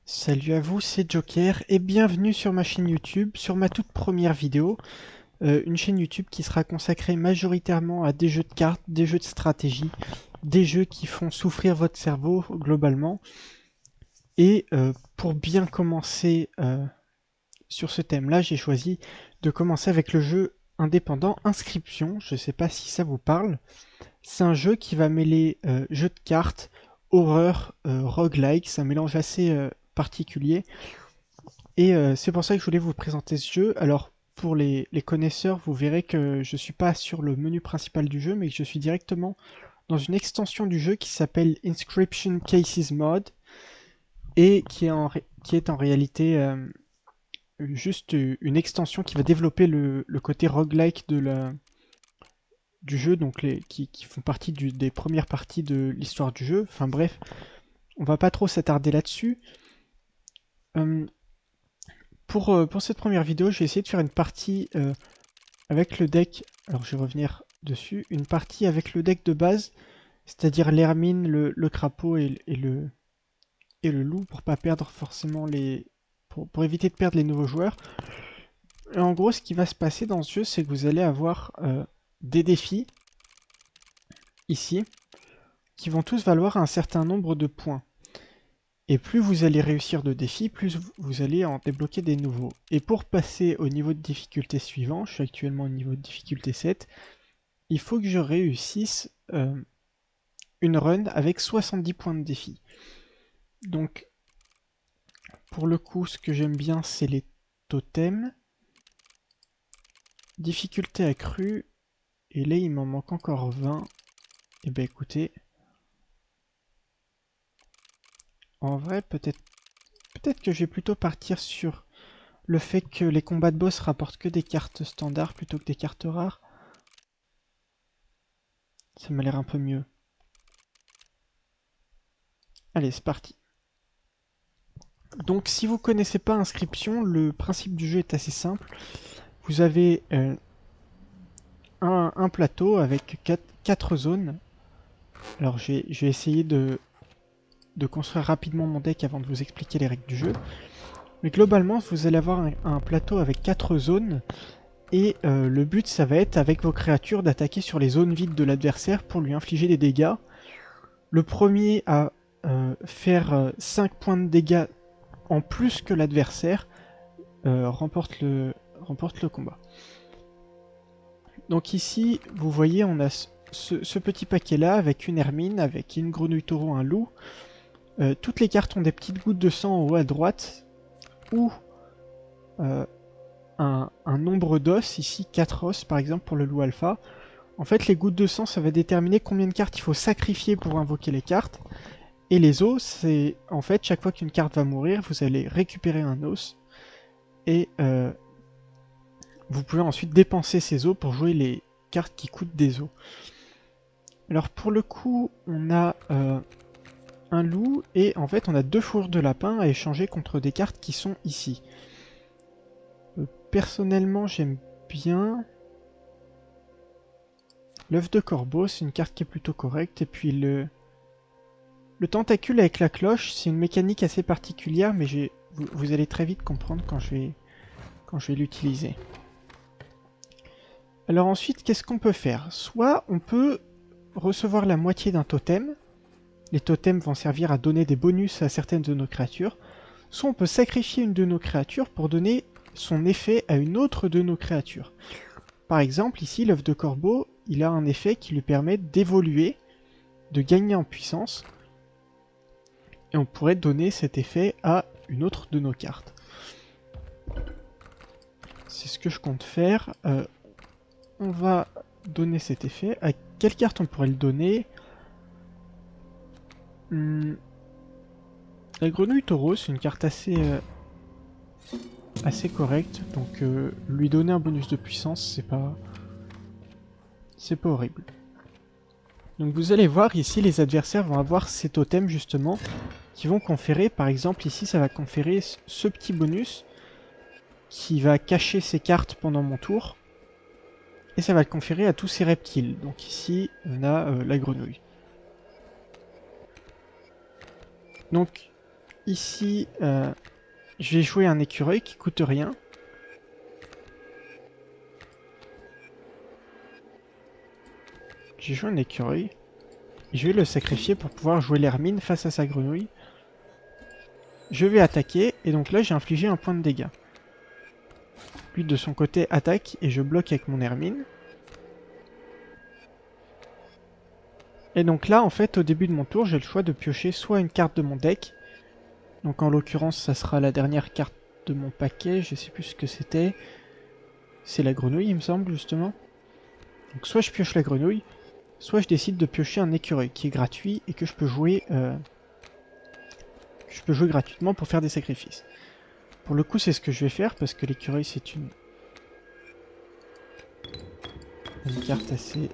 Salut à vous, c'est Joker et bienvenue sur ma chaîne YouTube, sur ma toute première vidéo, une chaîne YouTube qui sera consacrée majoritairement à des jeux de cartes, des jeux de stratégie, des jeux qui font souffrir votre cerveau globalement. Et pour bien commencer sur ce thème-là, j'ai choisi de commencer avec le jeu indépendant Inscription. Je ne sais pas si ça vous parle. C'est un jeu qui va mêler jeu de cartes, horreur, roguelike, c'est un mélange assez particulier. Et c'est pour ça que je voulais vous présenter ce jeu. Alors, pour les connaisseurs, vous verrez que je suis pas sur le menu principal du jeu, mais que je suis directement dans une extension du jeu qui s'appelle Inscription Cases Mod, et qui est en réalité juste une extension qui va développer le côté roguelike du jeu, donc qui font partie des premières parties de l'histoire du jeu. Enfin bref, on va pas trop s'attarder là-dessus. Euh, pour cette première vidéo, je vais essayer de faire une partie avec le deck. Alors je vais revenir dessus. Une partie avec le deck de base, c'est-à-dire l'hermine, le crapaud et le loup, pour pas perdre forcément pour éviter de perdre les nouveaux joueurs. Et en gros, ce qui va se passer dans ce jeu, c'est que vous allez avoir des défis, ici, qui vont tous valoir un certain nombre de points. Et plus vous allez réussir de défis, plus vous allez en débloquer des nouveaux. Et pour passer au niveau de difficulté suivant, je suis actuellement au niveau de difficulté 7, il faut que je réussisse une run avec 70 points de défi. Donc, pour le coup, ce que j'aime bien, c'est les totems. Difficulté accrue. Et là, il m'en manque encore 20. Et ben écoutez, en vrai, peut-être que je vais plutôt partir sur le fait que les combats de boss rapportent que des cartes standards plutôt que des cartes rares. Ça m'a l'air un peu mieux. Allez, c'est parti. Donc, si vous connaissez pas Inscription, le principe du jeu est assez simple. Vous avez un plateau avec 4 zones. Alors, je vais essayer de construire rapidement mon deck avant de vous expliquer les règles du jeu. Mais globalement, vous allez avoir un plateau avec 4 zones. Et le but, ça va être, avec vos créatures, d'attaquer sur les zones vides de l'adversaire pour lui infliger des dégâts. Le premier à faire 5 points de dégâts en plus que l'adversaire remporte le combat. Donc ici, vous voyez, on a ce petit paquet-là avec une hermine, avec une grenouille taureau, un loup. Toutes les cartes ont des petites gouttes de sang en haut à droite, ou euh, un nombre d'os, ici 4 os par exemple pour le loup alpha. En fait, les gouttes de sang, ça va déterminer combien de cartes il faut sacrifier pour invoquer les cartes. Et les os, c'est en fait, chaque fois qu'une carte va mourir, vous allez récupérer un os. Et vous pouvez ensuite dépenser ces os pour jouer les cartes qui coûtent des os. Alors pour le coup, on a un loup et en fait on a 2 fourrures de lapin à échanger contre des cartes qui sont ici. Personnellement, j'aime bien l'œuf de corbeau, c'est une carte qui est plutôt correcte. Et puis le tentacule avec la cloche, c'est une mécanique assez particulière, mais vous allez très vite comprendre quand je vais l'utiliser. Alors ensuite, qu'est-ce qu'on peut faire? Soit on peut recevoir la moitié d'un totem. Les totems vont servir à donner des bonus à certaines de nos créatures. Soit on peut sacrifier une de nos créatures pour donner son effet à une autre de nos créatures. Par exemple, ici, l'œuf de corbeau, il a un effet qui lui permet d'évoluer, de gagner en puissance. Et on pourrait donner cet effet à une autre de nos cartes. C'est ce que je compte faire. On va donner cet effet. À quelle carte on pourrait le donner? La grenouille taureau, c'est une carte assez correcte. Donc lui donner un bonus de puissance, c'est pas horrible. Donc vous allez voir ici, les adversaires vont avoir ces totems justement qui vont conférer, par exemple ici ça va conférer ce petit bonus qui va cacher ces cartes pendant mon tour. Et ça va le conférer à tous ces reptiles. Donc ici, on a la grenouille. Donc, ici, je vais jouer un écureuil qui coûte rien. J'ai joué un écureuil. Et je vais le sacrifier pour pouvoir jouer l'hermine face à sa grenouille. Je vais attaquer, et donc là j'ai infligé un point de dégâts. Lui de son côté attaque, et je bloque avec mon hermine. Et donc là en fait au début de mon tour j'ai le choix de piocher soit une carte de mon deck. Donc en l'occurrence ça sera la dernière carte de mon paquet, je sais plus ce que c'était. C'est la grenouille il me semble justement. Donc soit je pioche la grenouille, soit je décide de piocher un écureuil qui est gratuit et que je peux jouer gratuitement pour faire des sacrifices. Pour le coup c'est ce que je vais faire parce que l'écureuil c'est une carte assez...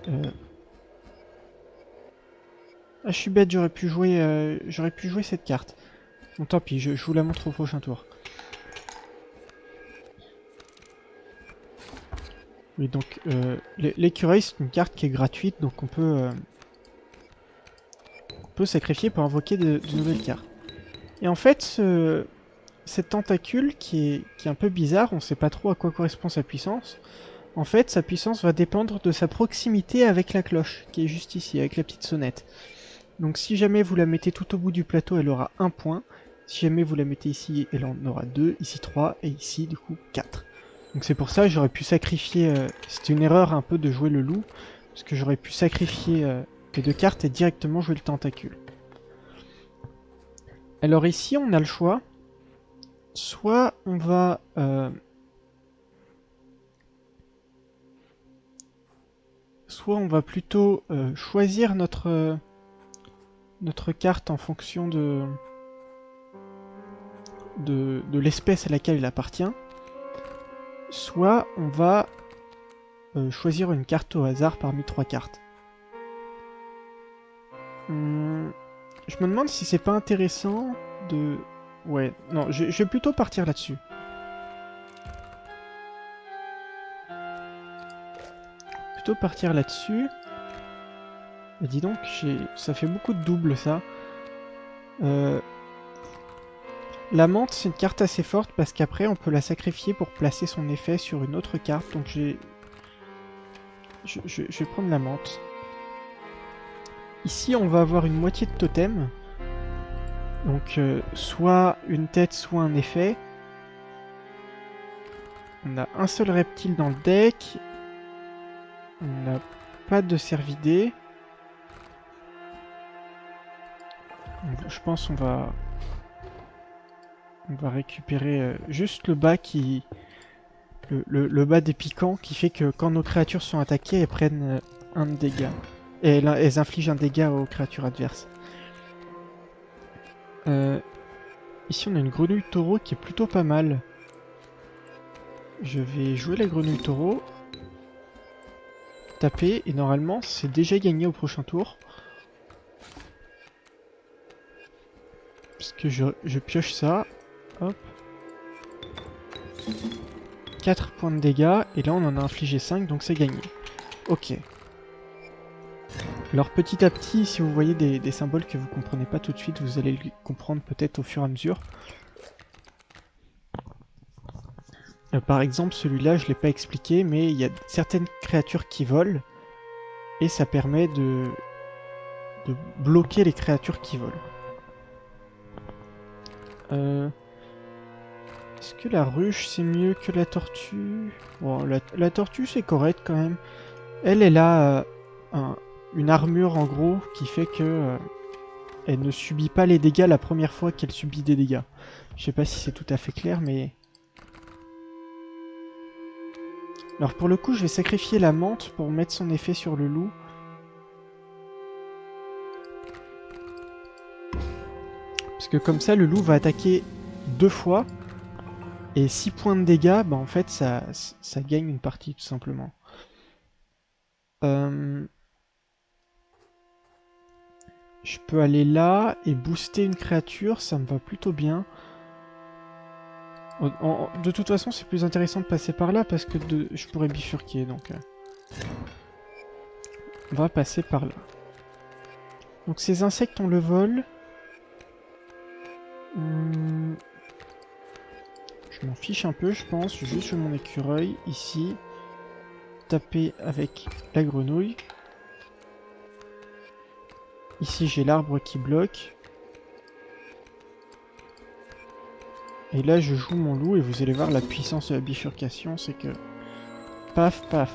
Ah je suis bête, j'aurais pu jouer cette carte. Bon tant pis, je vous la montre au prochain tour. Oui donc l'écureuil c'est une carte qui est gratuite donc on peut sacrifier pour invoquer de nouvelles cartes. Et en fait cette tentacule qui est un peu bizarre, on sait pas trop à quoi correspond sa puissance. En fait sa puissance va dépendre de sa proximité avec la cloche qui est juste ici avec la petite sonnette. Donc si jamais vous la mettez tout au bout du plateau, elle aura 1 point. Si jamais vous la mettez ici, elle en aura 2, ici 3, et ici du coup 4. Donc c'est pour ça que j'aurais pu sacrifier... C'était une erreur un peu de jouer le loup, parce que j'aurais pu sacrifier les 2 cartes et directement jouer le tentacule. Alors ici on a le choix. Soit on va... soit on va plutôt choisir notre carte en fonction de l'espèce à laquelle elle appartient, soit on va choisir une carte au hasard parmi 3 cartes. Je me demande si c'est pas intéressant de... Ouais, non, je vais plutôt partir là-dessus. Plutôt partir là-dessus. Et dis donc, ça fait beaucoup de doubles ça. La menthe, c'est une carte assez forte parce qu'après on peut la sacrifier pour placer son effet sur une autre carte. Donc je vais prendre la menthe. Ici on va avoir une moitié de totem. Donc soit une tête, soit un effet. On a un seul reptile dans le deck. On n'a pas de cervidés. Je pense qu'on va... On va récupérer juste le bas qui... Le bas des piquants qui fait que quand nos créatures sont attaquées, elles prennent un dégât. Et elles infligent un dégât aux créatures adverses. Ici on a une grenouille taureau qui est plutôt pas mal. Je vais jouer la grenouille taureau. Taper et normalement c'est déjà gagné au prochain tour. Parce que je pioche ça. Hop. 4 points de dégâts, et là on en a infligé 5, donc c'est gagné. Ok. Alors petit à petit, si vous voyez des symboles que vous comprenez pas tout de suite, vous allez le comprendre peut-être au fur et à mesure. Par exemple, celui-là, je l'ai pas expliqué, mais il y a certaines créatures qui volent, et ça permet de bloquer les créatures qui volent. Est-ce que la ruche c'est mieux que la tortue? Bon, la tortue c'est correct quand même. Elle a une armure en gros qui fait que elle ne subit pas les dégâts la première fois qu'elle subit des dégâts. Je sais pas si c'est tout à fait clair, mais... Alors pour le coup, je vais sacrifier la menthe pour mettre son effet sur le loup. Parce que comme ça, le loup va attaquer 2 fois. Et 6 points de dégâts, bah en fait, ça gagne une partie, tout simplement. Je peux aller là et booster une créature, ça me va plutôt bien. De toute façon, c'est plus intéressant de passer par là parce que je pourrais bifurquer, donc... on va passer par là. Donc ces insectes ont le vol. Je m'en fiche un peu, je pense. Juste je mon écureuil ici. Taper avec la grenouille. Ici j'ai l'arbre qui bloque. Et là je joue mon loup et vous allez voir la puissance de la bifurcation, c'est que... Paf, paf.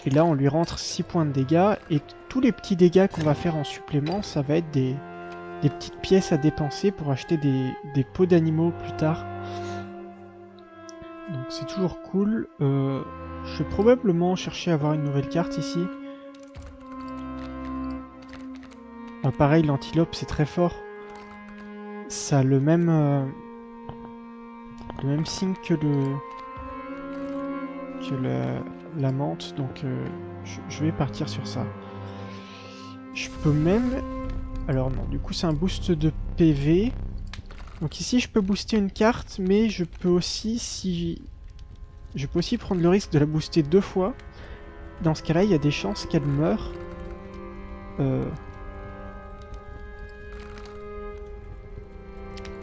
Et là on lui rentre 6 points de dégâts et tous les petits dégâts qu'on va faire en supplément, ça va être des petites pièces à dépenser pour acheter des peaux d'animaux plus tard. Donc c'est toujours cool. Je vais probablement chercher à avoir une nouvelle carte ici. Pareil, l'antilope c'est très fort. Ça a le même signe que la menthe, donc je vais partir sur ça. Je peux même... Alors non, du coup c'est un boost de PV. Donc ici je peux booster une carte, mais je peux aussi prendre le risque de la booster 2 fois. Dans ce cas-là, il y a des chances qu'elle meure.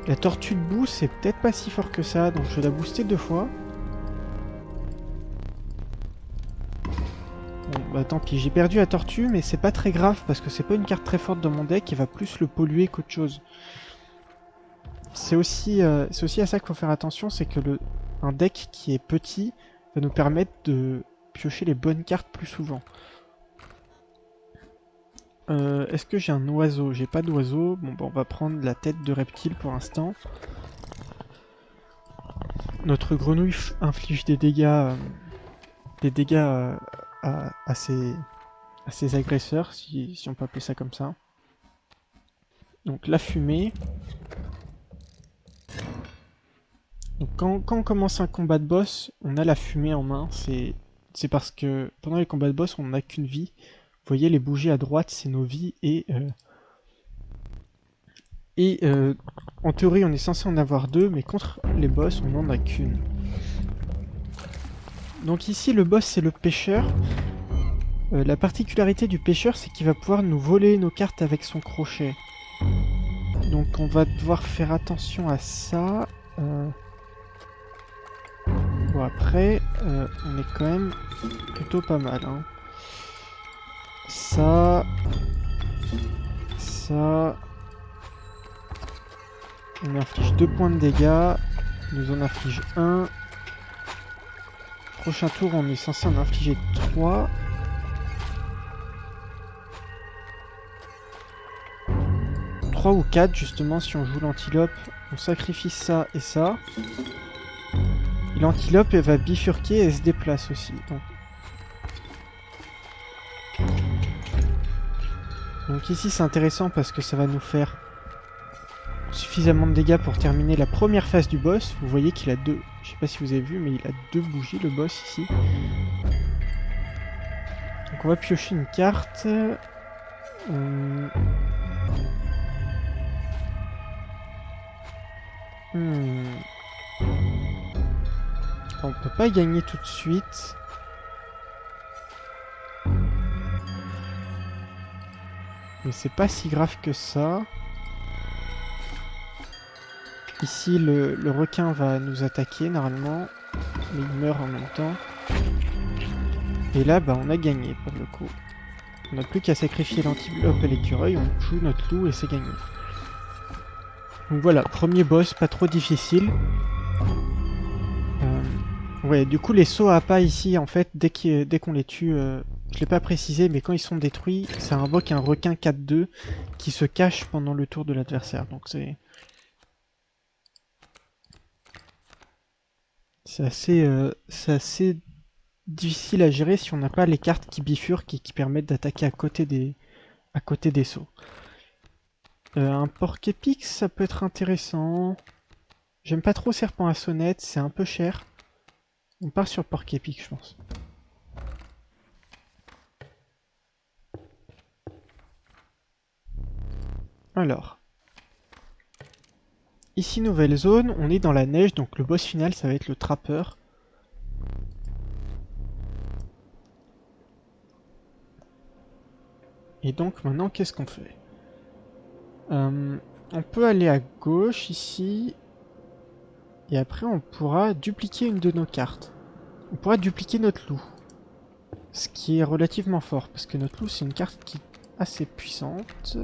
La tortue de boue, c'est peut-être pas si fort que ça, donc je vais la booster 2 fois. Bon, bah tant pis, j'ai perdu la tortue, mais c'est pas très grave, parce que c'est pas une carte très forte dans mon deck, et va plus le polluer qu'autre chose. C'est aussi à ça qu'il faut faire attention, c'est que un deck qui est petit va nous permettre de piocher les bonnes cartes plus souvent. Est-ce que j'ai un oiseau? J'ai pas d'oiseau. Bon, bah, on va prendre la tête de reptile pour l'instant. Notre grenouille inflige des dégâts, à ses agresseurs, si on peut appeler ça comme ça. Donc la fumée. Donc quand on commence un combat de boss, on a la fumée en main. C'est parce que pendant les combats de boss, on n'a qu'une vie. Vous voyez les bougies à droite, c'est nos vies en théorie, on est censé en avoir 2, mais contre les boss, on n'en a qu'une. Donc ici, le boss, c'est le pêcheur. La particularité du pêcheur, c'est qu'il va pouvoir nous voler nos cartes avec son crochet. Donc on va devoir faire attention à ça. Bon après, on est quand même plutôt pas mal. Hein. Ça... On inflige 2 points de dégâts. Il nous en inflige 1. Prochain tour, on est censé en infliger 3. 3 ou 4 justement si on joue l'antilope. On sacrifie ça et ça. Et l'antilope elle va bifurquer et elle se déplace aussi. Donc ici c'est intéressant parce que ça va nous faire suffisamment de dégâts pour terminer la première phase du boss. Vous voyez qu'il a 2, je sais pas si vous avez vu, mais il a 2 bougies le boss ici. Donc on va piocher une carte. On peut pas gagner tout de suite. Mais c'est pas si grave que ça. Ici, le requin va nous attaquer normalement. Mais il meurt en même temps. Et là, bah, on a gagné pour le coup. On n'a plus qu'à sacrifier l'antilope et l'écureuil. On joue notre loup et c'est gagné. Donc voilà, premier boss, pas trop difficile. Ouais, du coup, les sauts à pas ici, en fait, dès qu'on les tue, je l'ai pas précisé, mais quand ils sont détruits, ça invoque un requin 4-2 qui se cache pendant le tour de l'adversaire. Donc c'est assez difficile à gérer si on n'a pas les cartes qui bifurquent et qui permettent d'attaquer à côté des sauts. Un porc-épic, ça peut être intéressant. J'aime pas trop serpent à sonnette, c'est un peu cher. On part sur porc-épic, je pense. Alors. Ici, nouvelle zone, on est dans la neige, donc le boss final, ça va être le trappeur. Et donc, maintenant, qu'est-ce qu'on fait? On peut aller à gauche ici. Et après on pourra dupliquer une de nos cartes. On pourra dupliquer notre loup. Ce qui est relativement fort. Parce que notre loup c'est une carte qui est assez puissante.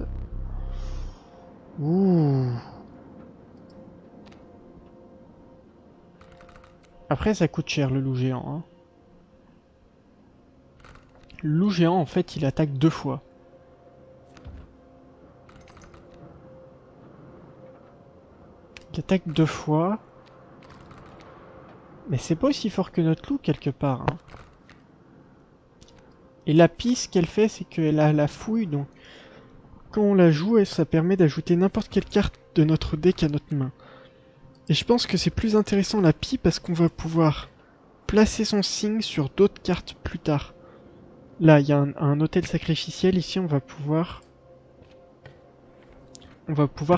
Ouh. Après ça coûte cher le loup géant. Hein. Le loup géant en fait il attaque 2 fois. Il attaque 2 fois. Mais c'est pas aussi fort que notre loup quelque part. Hein. Et la piste qu'elle fait c'est qu'elle a la fouille. Donc quand on la joue ça permet d'ajouter n'importe quelle carte de notre deck à notre main. Et je pense que c'est plus intéressant la pie parce qu'on va pouvoir placer son signe sur d'autres cartes plus tard. Là, il y a un hôtel sacrificiel. Ici, on va pouvoir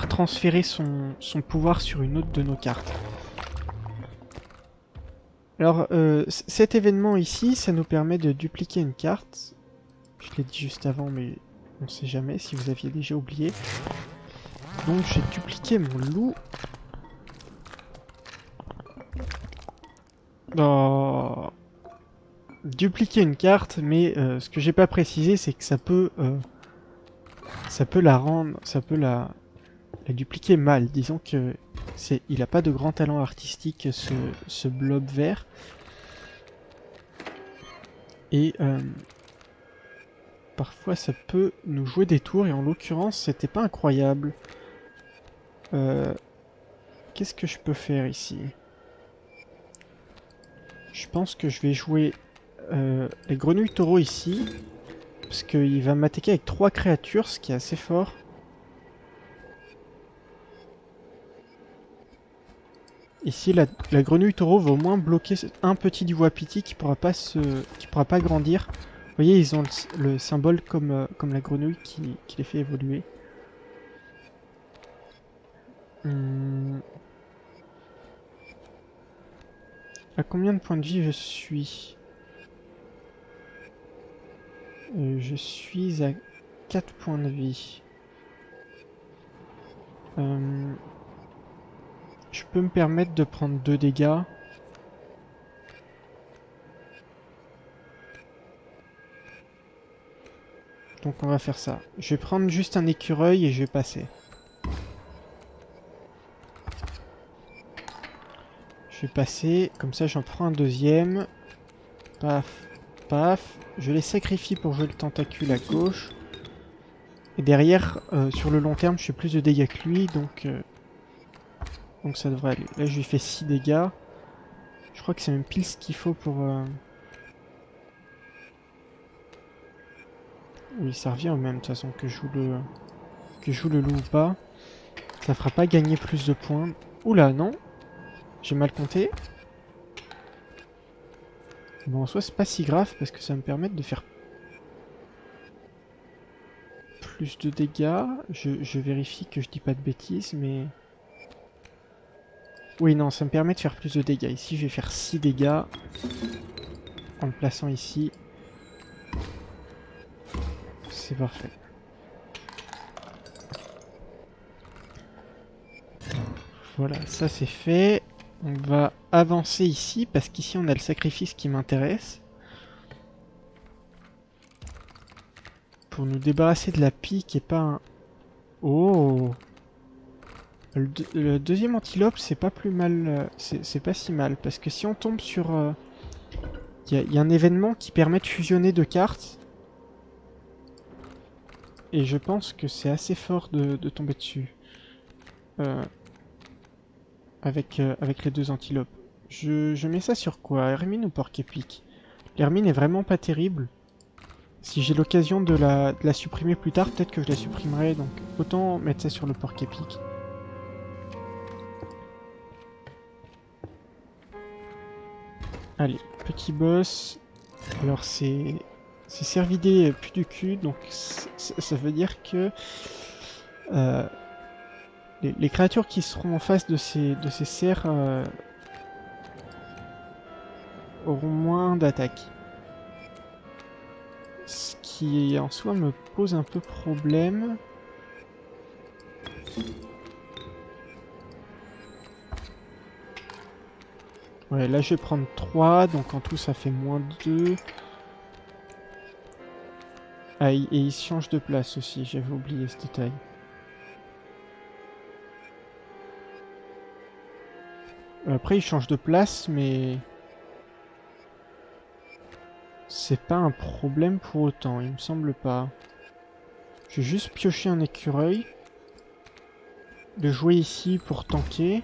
transférer son pouvoir sur une autre de nos cartes. Alors, cet événement ici, ça nous permet de dupliquer une carte. Je l'ai dit juste avant, mais on sait jamais si vous aviez déjà oublié. Donc, j'ai dupliqué mon loup. Oh. Dupliquer une carte, mais ce que j'ai pas précisé, c'est que ça peut la dupliquer mal. Disons que il a pas de grand talent artistique ce blob vert. Et parfois ça peut nous jouer des tours, et en l'occurrence c'était pas incroyable. Qu'est-ce que je peux faire ici? Je pense que je vais jouer les grenouilles taureaux ici. Parce qu'il va m'attaquer avec 3 créatures, ce qui est assez fort. Ici, la grenouille taureau va au moins bloquer un petit du Wapiti qui pourra pas grandir. Vous voyez, ils ont le symbole comme la grenouille qui les fait évoluer. À combien de points de vie je suis? Je suis à 4 points de vie. Je peux me permettre de prendre 2 dégâts. Donc on va faire ça. Je vais prendre juste un écureuil et je vais passer. Je vais passer, comme ça j'en prends un deuxième. Paf, paf. Je les sacrifie pour jouer le tentacule à gauche. Et derrière, sur le long terme, je fais plus de dégâts que lui, donc ça devrait aller. Là je lui fais 6 dégâts. Je crois que c'est même pile ce qu'il faut pour... Oui, ça revient au même de toute façon que je joue le loup ou pas. Ça fera pas gagner plus de points. Oula, non. J'ai mal compté. Bon, en soi, c'est pas si grave parce que ça me permet de faire plus de dégâts. Je vérifie que je dis pas de bêtises, mais... Oui, non, ça me permet de faire plus de dégâts. Ici, je vais faire 6 dégâts en le plaçant ici. C'est parfait. Voilà, ça c'est fait. On va avancer ici, parce qu'ici on a le sacrifice qui m'intéresse. Pour nous débarrasser de la pie qui est pas un... Oh! Le deuxième antilope, c'est pas plus mal... c'est pas si mal, parce que si on tombe sur... y a un événement qui permet de fusionner 2 cartes. Et je pense que c'est assez fort de tomber dessus. Avec les 2 antilopes. Je mets ça sur quoi? Hermine ou Porc-Épic? L'Hermine est vraiment pas terrible. Si j'ai l'occasion de la supprimer plus tard, peut-être que je la supprimerai, donc autant mettre ça sur le Porc-Épic. Allez, petit boss. Alors c'est Cervidé plus du cul, donc ça veut dire que les créatures qui seront en face de ces cerfs auront moins d'attaque. Ce qui en soi me pose un peu problème. Ouais, là je vais prendre 3, donc en tout ça fait -2. Ah, et il change de place aussi, j'avais oublié ce détail. Après il change de place, mais... c'est pas un problème pour autant, il me semble pas. Je vais juste piocher un écureuil. Le jouer ici pour tanker.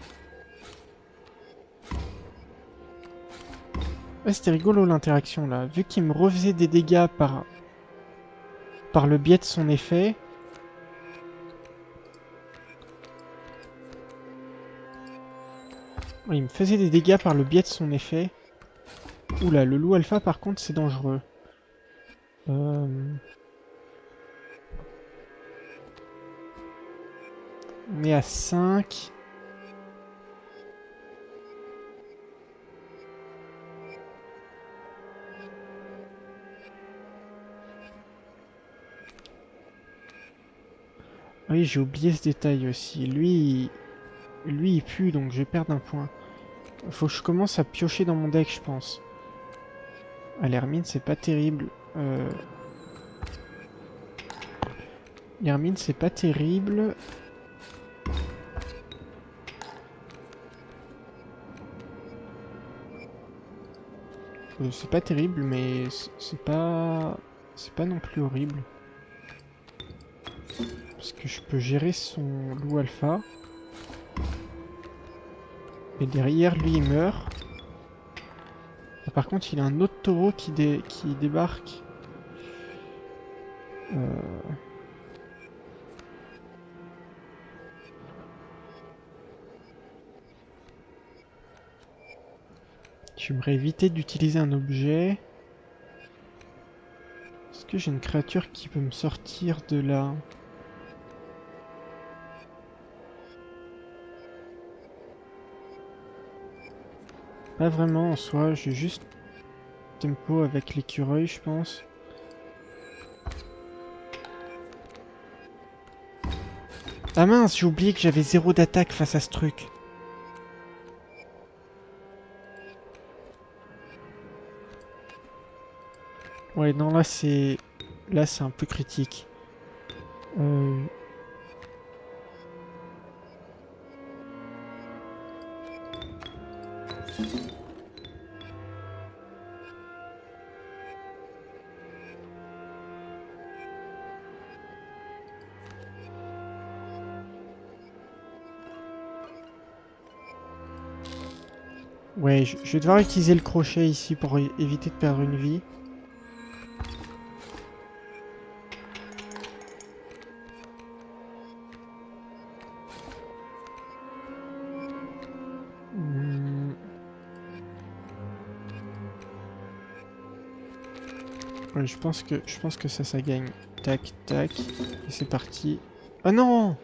Ouais, c'était rigolo l'interaction là. Vu qu'il me refaisait des dégâts par le biais de son effet. Ouais, il me faisait des dégâts par le biais de son effet. Oula, le loup alpha par contre c'est dangereux. On est à 5. Oui, j'ai oublié ce détail aussi. Lui, il pue, donc je vais perdre un point. Faut que je commence à piocher dans mon deck, je pense. Ah, l'hermine, c'est pas terrible. L'hermine, c'est pas terrible. C'est pas terrible, mais c'est pas... c'est pas non plus horrible. Parce que je peux gérer son loup alpha. Et derrière, lui, il meurt. Ah, par contre, il a un autre taureau qui débarque. J'aimerais éviter d'utiliser un objet. Est-ce que j'ai une créature qui peut me sortir de là? Pas vraiment en soi, j'ai juste tempo avec l'écureuil, je pense. Ah mince, j'ai oublié que j'avais 0 d'attaque face à ce truc. Ouais, non, là c'est un peu critique. Ouais, je vais devoir utiliser le crochet ici pour éviter de perdre une vie. Ouais, je pense que ça gagne. Tac, tac. Et c'est parti. Ah non!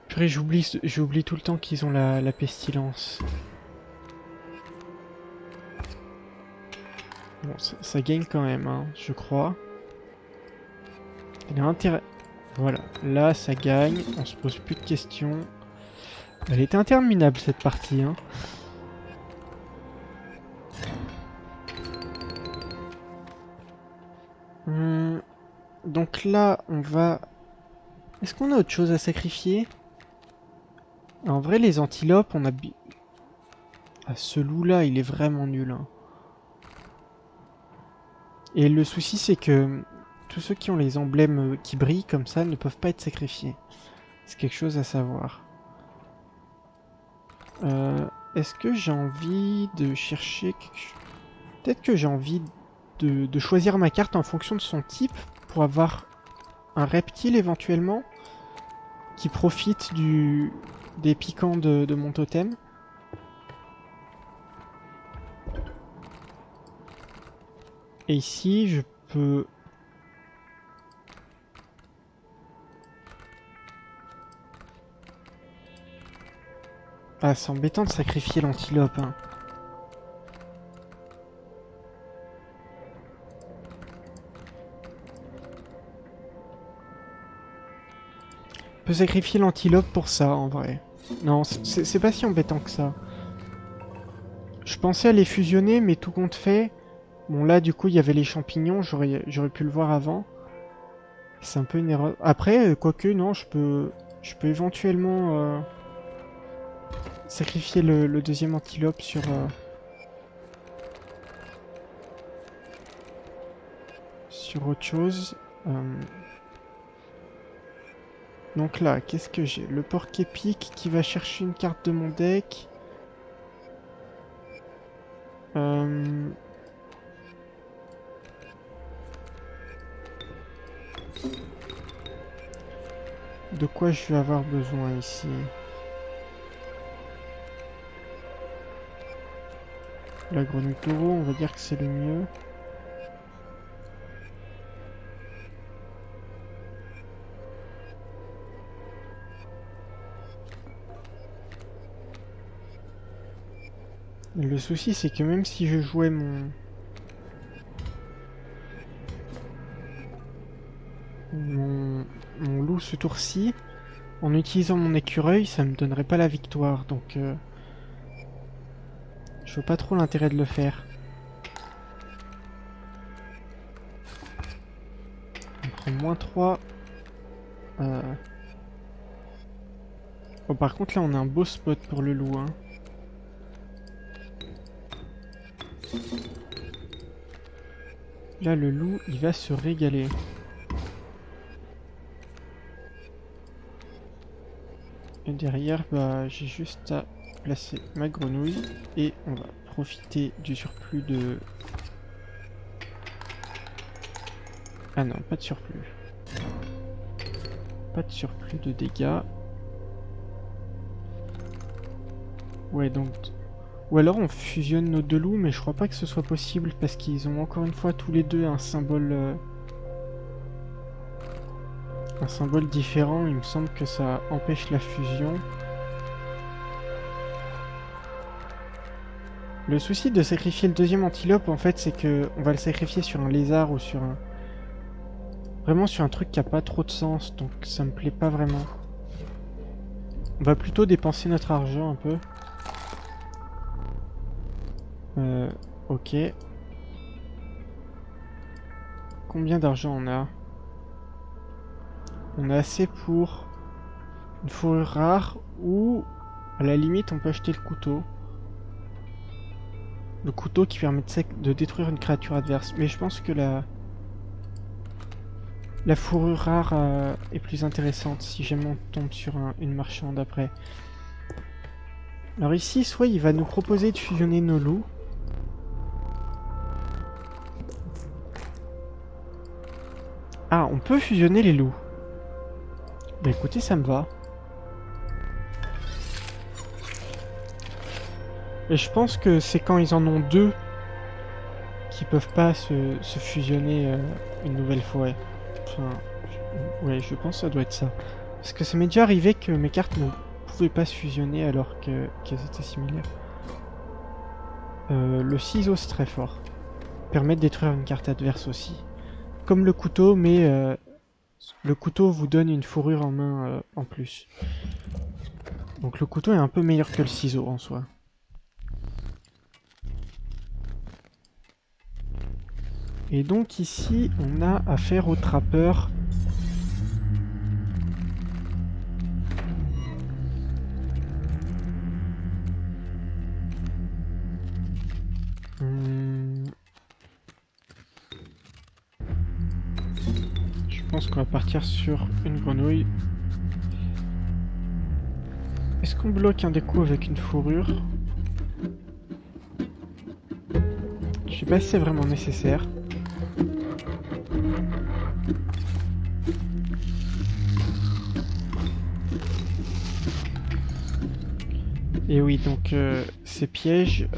Purée, j'oublie tout le temps qu'ils ont la pestilence. Bon, ça gagne quand même, hein, je crois. Il a intérêt... Voilà, là ça gagne, on se pose plus de questions. Elle était interminable cette partie, hein. Donc là, on va... Est-ce qu'on a autre chose à sacrifier? En vrai, les antilopes, on a... Ah, ce loup-là, il est vraiment nul, hein. Et le souci, c'est que tous ceux qui ont les emblèmes qui brillent comme ça ne peuvent pas être sacrifiés. C'est quelque chose à savoir. Est-ce que j'ai envie de chercher quelque chose? Peut-être que j'ai envie de choisir ma carte en fonction de son type pour avoir un reptile éventuellement qui profite des piquants de mon totem. Et ici, je peux... Ah, c'est embêtant de sacrifier l'antilope, hein. On peut sacrifier l'antilope pour ça, en vrai. Non, c'est pas si embêtant que ça. Je pensais à les fusionner, mais tout compte fait... Bon, là, du coup, il y avait les champignons, j'aurais pu le voir avant. C'est un peu une erreur. Après, quoique, non, je peux éventuellement sacrifier le deuxième antilope sur autre chose. Donc là, qu'est-ce que j'ai? Le porc épique qui va chercher une carte de mon deck. De quoi je vais avoir besoin ici? La grenouille taureau, on va dire que c'est le mieux. Le souci, c'est que même si je jouais mon loup ce tour-ci, en utilisant mon écureuil, ça me donnerait pas la victoire, donc je vois pas trop l'intérêt de le faire. On prend moins 3. Oh, par contre, là, on a un beau spot pour le loup, hein. Là, le loup, il va se régaler. Et derrière, bah, j'ai juste à placer ma grenouille. Et on va profiter du surplus de... Ah non, pas de surplus. Pas de surplus de dégâts. Ouais, donc... Ou alors on fusionne nos deux loups, mais je crois pas que ce soit possible parce qu'ils ont encore une fois tous les deux un symbole différent. Il me semble que ça empêche la fusion. Le souci de sacrifier le deuxième antilope, en fait, c'est que on va le sacrifier sur un lézard ou sur un... Vraiment sur un truc qui a pas trop de sens, donc ça me plaît pas vraiment. On va plutôt dépenser notre argent un peu. Ok. Combien d'argent on a? On a assez pour une fourrure rare ou à la limite on peut acheter le couteau. Le couteau qui permet de détruire une créature adverse. Mais je pense que la fourrure rare est plus intéressante si jamais on tombe sur une marchande après. Alors ici, soit il va nous proposer de fusionner nos loups. Ah, on peut fusionner les loups. Bah écoutez, ça me va. Et je pense que c'est quand ils en ont deux qui peuvent pas se fusionner une nouvelle fois. Ouais. Enfin, ouais, je pense que ça doit être ça. Parce que ça m'est déjà arrivé que mes cartes ne pouvaient pas se fusionner alors qu'elles étaient similaires. Le ciseau c'est très fort. Permet de détruire une carte adverse aussi. Comme le couteau, mais le couteau vous donne une fourrure en main en plus. Donc le couteau est un peu meilleur que le ciseau en soi. Et donc ici, on a affaire au trappeur. Je pense qu'on va partir sur une grenouille. Est-ce qu'on bloque un des coups avec une fourrure? Je sais pas si c'est vraiment nécessaire. Et oui, donc ces pièges,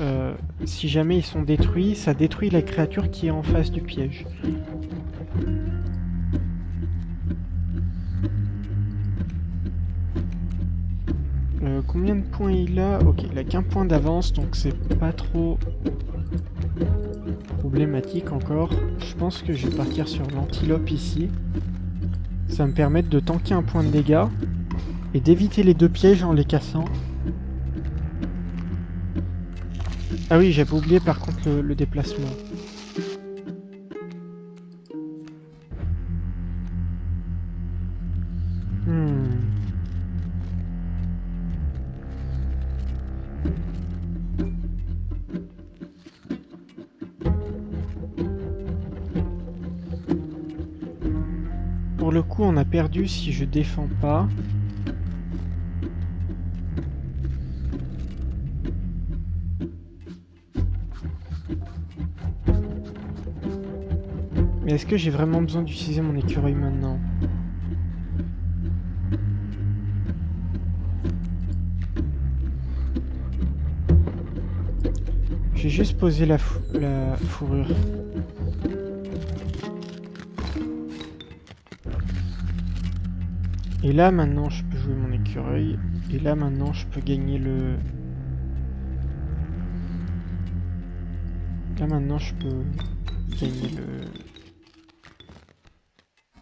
si jamais ils sont détruits, ça détruit la créature qui est en face du piège. Combien de points il a? Ok, il a qu'un point d'avance, donc c'est pas trop problématique encore. Je pense que je vais partir sur l'antilope ici. Ça va me permettre de tanker un point de dégâts et d'éviter les deux pièges en les cassant. Ah oui, j'avais oublié par contre le déplacement. Hmm. Pour le coup, on a perdu si je défends pas. Mais est-ce que j'ai vraiment besoin d'utiliser mon écureuil maintenant? J'ai juste posé la fourrure. Et là maintenant je peux jouer mon écureuil. Et là maintenant je peux gagner le... Là maintenant je peux gagner le...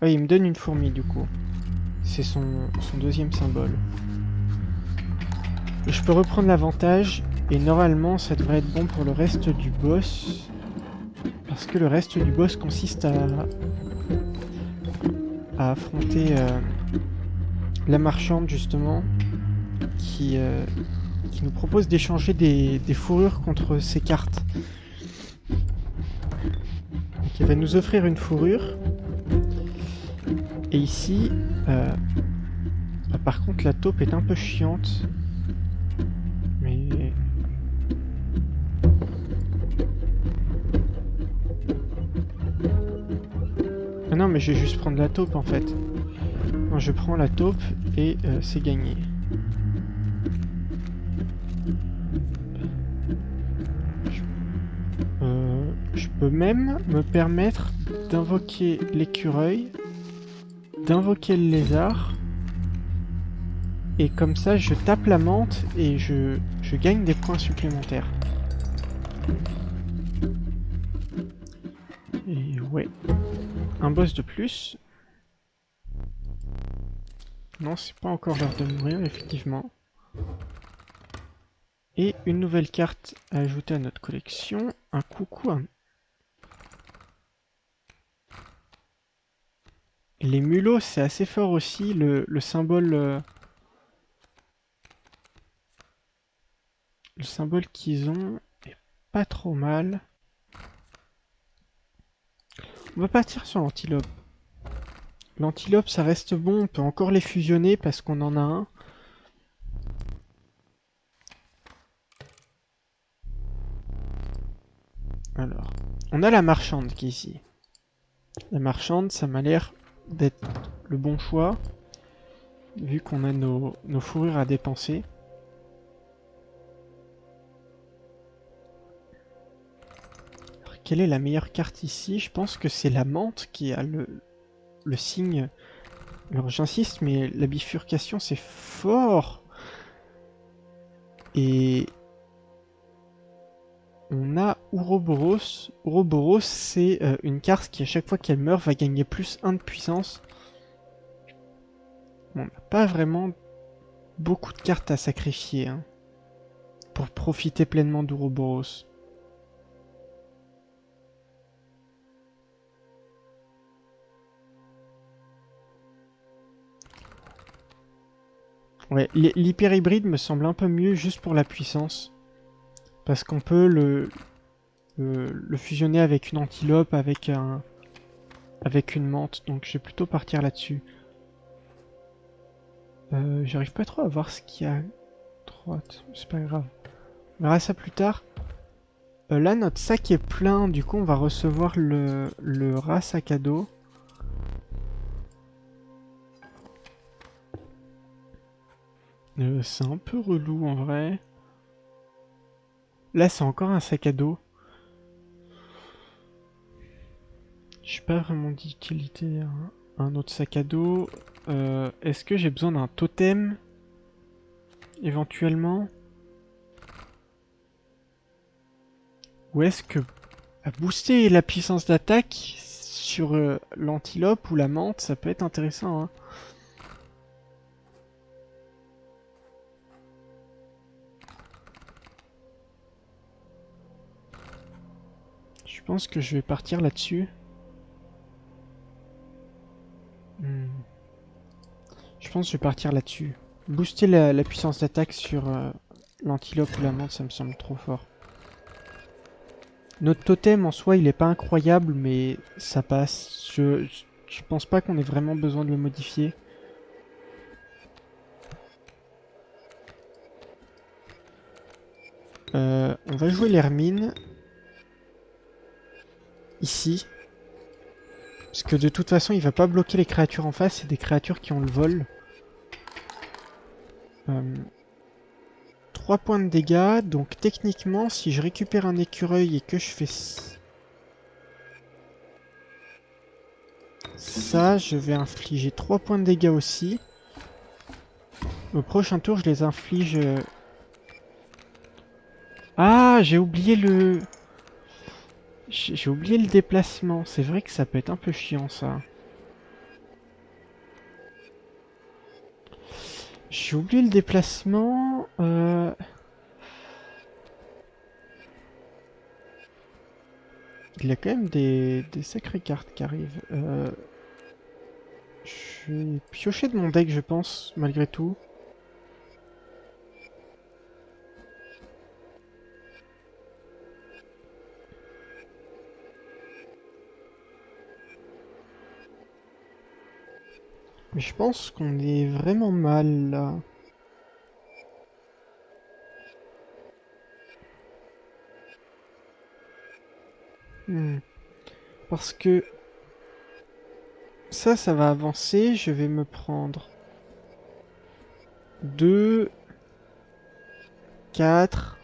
Ah, il me donne une fourmi du coup. C'est son deuxième symbole. Et je peux reprendre l'avantage. Et normalement ça devrait être bon pour le reste du boss. Parce que le reste du boss consiste à affronter la marchande justement. Qui nous propose d'échanger des fourrures contre ses cartes. Donc elle va nous offrir une fourrure. Et ici, bah, par contre la taupe est un peu chiante. Mais... Ah non mais je vais juste prendre la taupe en fait. Non, je prends la taupe et c'est gagné. Je peux même me permettre d'invoquer l'écureuil, d'invoquer le lézard, et comme ça je tape la menthe et je gagne des points supplémentaires. Et ouais, un boss de plus. Non, c'est pas encore l'heure de mourir, effectivement. Et une nouvelle carte à ajouter à notre collection, un coucou. Les mulots, c'est assez fort aussi, le symbole qu'ils ont est pas trop mal. On va partir sur l'antilope. L'antilope, ça reste bon, on peut encore les fusionner parce qu'on en a un. Alors, on a la marchande qui est ici. La marchande, ça m'a l'air d'être le bon choix, vu qu'on a nos fourrures à dépenser. Alors, quelle est la meilleure carte ici? Je pense que c'est la menthe qui a le signe. Alors j'insiste, mais la bifurcation c'est fort. Et on a Ouroboros. Ouroboros, c'est une carte qui, à chaque fois qu'elle meurt, va gagner plus 1 de puissance. Bon, on n'a pas vraiment beaucoup de cartes à sacrifier hein, pour profiter pleinement d'Ouroboros. Ouais, l'hyper-hybride me semble un peu mieux juste pour la puissance. Parce qu'on peut le fusionner avec une antilope, avec une menthe, donc je vais plutôt partir là-dessus. J'arrive pas trop à voir ce qu'il y a à droite, c'est pas grave. On verra ça plus tard. Là, notre sac est plein, du coup on va recevoir le rat sac à dos. C'est un peu relou en vrai. Là, c'est encore un sac à dos. J'ai pas vraiment d'utilité à un autre sac à dos. Est-ce que j'ai besoin d'un totem éventuellement? Ou est-ce que à booster la puissance d'attaque sur l'antilope ou la menthe, ça peut être intéressant hein. pense que je vais partir là-dessus. Je pense que je vais partir là-dessus. Booster la puissance d'attaque sur l'antilope ou la menthe, ça me semble trop fort. Notre totem en soi, il est pas incroyable, mais ça passe. Je pense pas qu'on ait vraiment besoin de le modifier. On va jouer l'hermine. Ici. Parce que de toute façon, il va pas bloquer les créatures en face, c'est des créatures qui ont le vol. 3 points de dégâts, donc techniquement, si je récupère un écureuil et que je fais ça, je vais infliger 3 points de dégâts aussi. Au prochain tour, je les inflige... Ah, j'ai oublié le... J'ai oublié le déplacement. C'est vrai que ça peut être un peu chiant, ça. J'ai oublié le déplacement. Il y a quand même des sacrées cartes qui arrivent. Je vais piocher de mon deck, je pense, malgré tout. Mais je pense qu'on est vraiment mal, là. Parce que... ça va avancer. Je vais me prendre... 2... 4...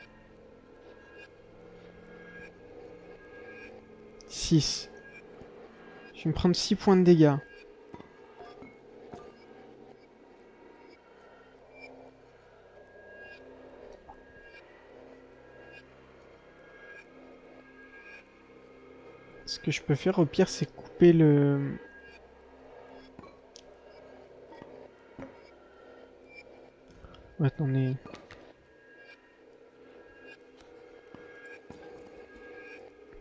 6. Je vais me prendre 6 points de dégâts. Ce que je peux faire au pire, c'est couper le... Attendez.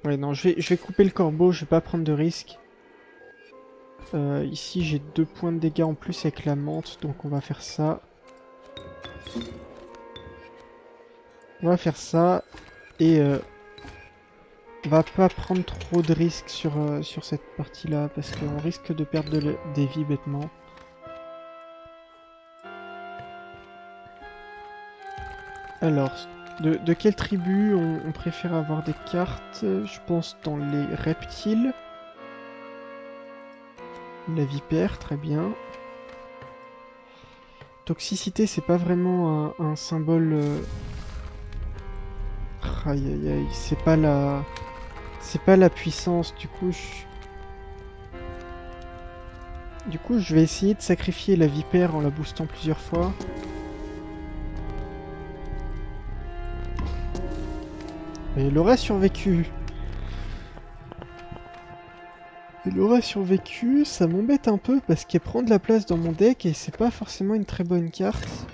Ouais, non, je vais couper le corbeau, je vais pas prendre de risque. Ici, j'ai 2 points de dégâts en plus avec la menthe, donc on va faire ça. On va faire ça, et on va pas prendre trop de risques sur cette partie-là, parce qu'on risque de perdre des vies bêtement. Alors, de quelle tribu on préfère avoir des cartes? Je pense dans les reptiles. La vipère, très bien. Toxicité, c'est pas vraiment un symbole... Aïe aïe aïe, c'est pas la... C'est pas la puissance, du coup je vais essayer de sacrifier la vipère en la boostant plusieurs fois. Et elle aurait survécu. Elle aurait survécu, ça m'embête un peu parce qu'elle prend de la place dans mon deck et c'est pas forcément une très bonne carte.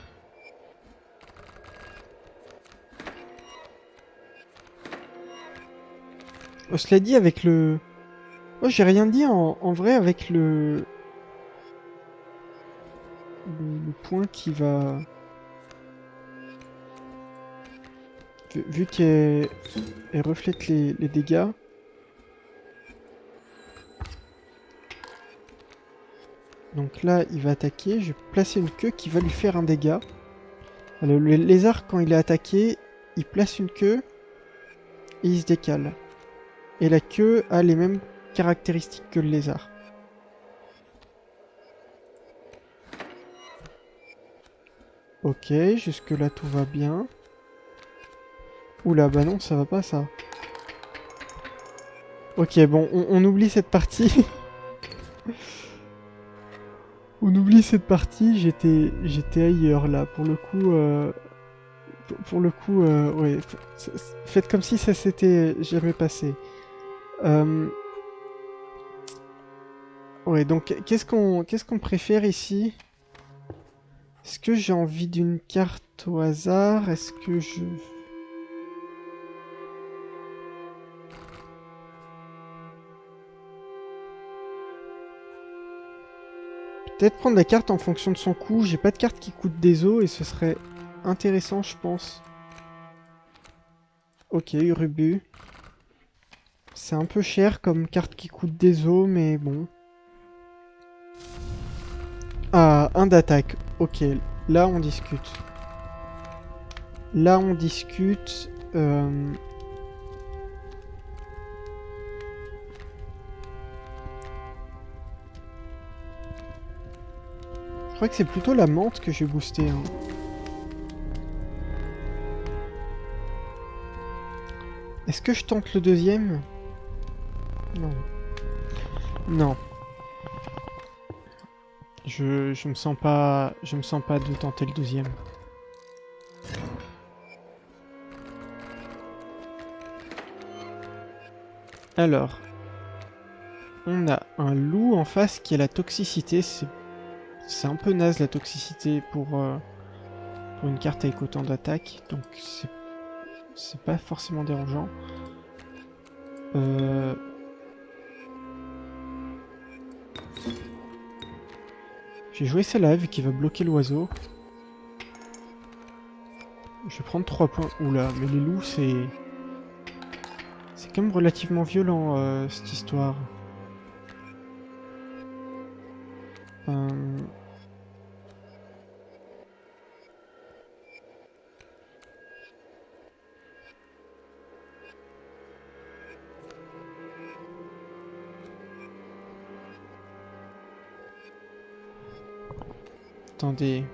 Oh, cela dit, avec le... Oh, j'ai rien dit en vrai avec le point qui va... Vu qu'elle reflète les dégâts. Donc là, il va attaquer. Je vais placer une queue qui va lui faire un dégât. Alors, le lézard, quand il est attaqué, il place une queue et il se décale. Et la queue a les mêmes caractéristiques que le lézard. Ok, jusque là tout va bien. Oula, bah non, ça va pas ça. Ok, bon, on oublie cette partie. On oublie cette partie, j'étais ailleurs là. Pour le coup, ouais, faites comme si ça s'était jamais passé. Ouais, donc qu'est-ce qu'on préfère ici? Est-ce que j'ai envie d'une carte au hasard? Est-ce que je... Peut-être prendre la carte en fonction de son coût. J'ai pas de carte qui coûte des os et ce serait intéressant, je pense. Ok, Urubu. C'est un peu cher comme carte qui coûte des os, mais bon. Ah, un d'attaque. Ok, là on discute. Là on discute. Je crois que c'est plutôt la menthe que j'ai boosté. Hein. Est-ce que je tente le deuxième? Non. Non. Je me sens pas. Je me sens pas de tenter le deuxième. Alors. On a un loup en face qui a la toxicité. C'est un peu naze la toxicité pour une carte avec autant d'attaques. Donc c'est pas forcément dérangeant. J'ai joué celle-là vu qu'il va bloquer l'oiseau. Je vais prendre 3 points. Oula, mais les loups c'est... C'est quand même relativement violent cette histoire. Attendez.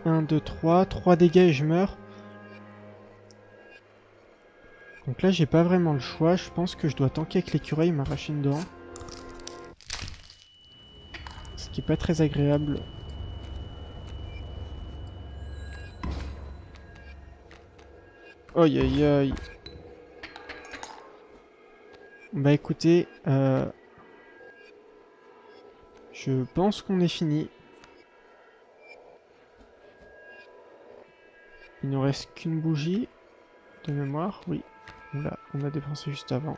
1, 2, 3. 3 dégâts et je meurs. Donc là, j'ai pas vraiment le choix. Je pense que je dois tanker avec l'écureuil et m'arracher une dent. Ce qui est pas très agréable. Aïe aïe aïe. Bah écoutez, je pense qu'on est fini. Il nous reste qu'une bougie de mémoire, oui. Là, on a dépensé juste avant.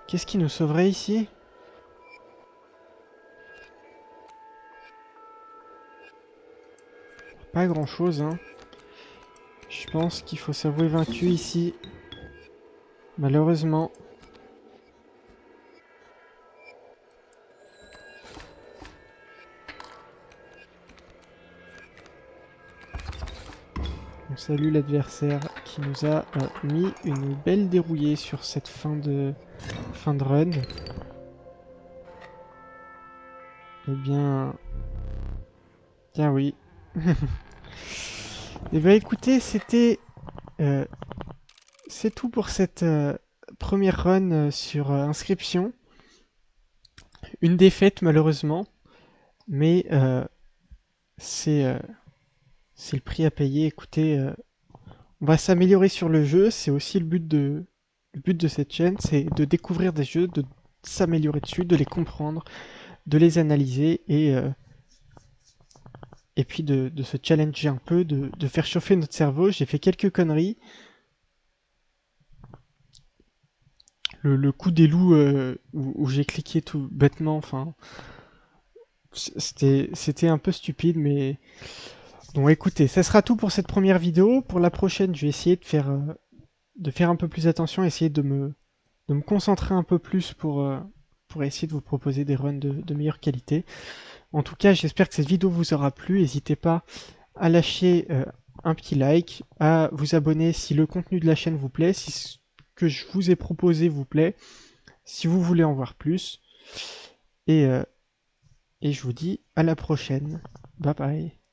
Qu'est-ce qui nous sauverait ici? Pas grand-chose, hein. Je pense qu'il faut s'avouer vaincu ici. Malheureusement. On salue l'adversaire qui nous a mis une belle dérouillée sur cette fin de run. Eh bien... Bien oui. Eh bien écoutez, c'était... c'est tout pour cette première run sur inscription. Une défaite malheureusement. Mais c'est le prix à payer. Écoutez, on va s'améliorer sur le jeu. C'est aussi le but de cette chaîne, c'est de découvrir des jeux, de s'améliorer dessus, de les comprendre, de les analyser et puis de se challenger un peu, de faire chauffer notre cerveau. J'ai fait quelques conneries. Le coup des loups où j'ai cliqué tout bêtement, enfin, c'était un peu stupide, mais bon, écoutez, ça sera tout pour cette première vidéo. Pour la prochaine, je vais essayer de faire un peu plus attention, essayer de me concentrer un peu plus pour essayer de vous proposer des runs de meilleure qualité. En tout cas, j'espère que cette vidéo vous aura plu. N'hésitez pas à lâcher un petit like, à vous abonner si le contenu de la chaîne vous plaît, si ce que je vous ai proposé vous plaît, si vous voulez en voir plus. Et je vous dis à la prochaine. Bye bye.